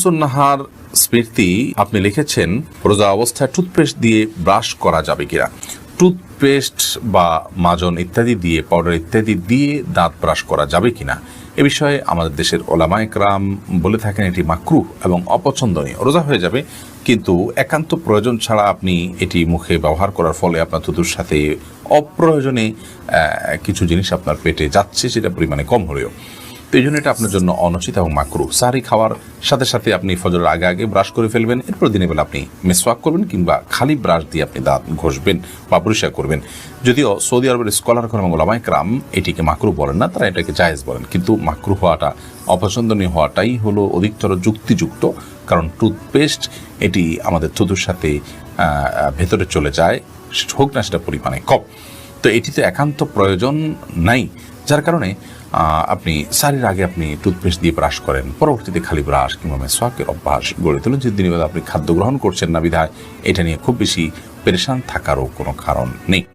শামসুন নাহার স্মৃতি, আপনি লিখেছেন রোজা অবস্থায় টুথপেস্ট দিয়ে ব্রাশ করা যাবে কিনা। টুথপেস্ট বা মাজন ইত্যাদি দিয়ে, পাউডার ইত্যাদি দিয়ে দাঁত ব্রাশ করা যাবে কিনা এ বিষয়ে আমাদের দেশের ওলামায়ে কেরাম বলে থাকেন এটি মাকরুহ এবং অপছন্দনীয়। রোজা হয়ে যাবে, কিন্তু একান্ত প্রয়োজন ছাড়া আপনি এটি মুখে ব্যবহার করার ফলে আপনার থুতুর সাথে অপ্রয়োজনে কিছু জিনিস আপনার পেটে যাচ্ছে, সেটা পরিমাণে কম হলেও। তো এই জন্য এটা আপনার জন্য অনুচিত এবং মাকরুহ। সাহরি খাওয়ার সাথে সাথে আপনি ফজরের আগে আগে ব্রাশ করে ফেলবেন, এরপর দিনের বেলা আপনি মেসওয়াক করবেন কিংবা খালি ব্রাশ দিয়ে আপনি দাঁত ঘষবেন বা পরিষ্কার করবেন। যদিও সৌদি আরবের স্কলারগণ এবং ওলামায়ে কেরাম এটিকে মাকরুহ বলেন না, তারা এটাকে জায়েজ বলেন। কিন্তু মাকরুহ হওয়াটা, অপছন্দনীয় হওয়াটাই হলো অধিকতর যুক্তিযুক্ত, কারণ টুথপেস্ট এটি আমাদের থুতুর সাথে ভেতরে চলে যায়, হোক না সেটা পরিমাণে কম। তো এটিতে একান্ত প্রয়োজন নাই, যার কারণে আপনি সারির আগে আপনি টুথপেস্ট দিয়ে ব্রাশ করেন, পরবর্তীতে খালি ব্রাশ কিংবা মেসওয়াকের অভ্যাস গড়ে তোলেন। যে দিনের বেলা আপনি খাদ্য গ্রহণ করছেন না বিধায় এটা নিয়ে খুব বেশি পেরেশান থাকারও কোনো কারণ নেই।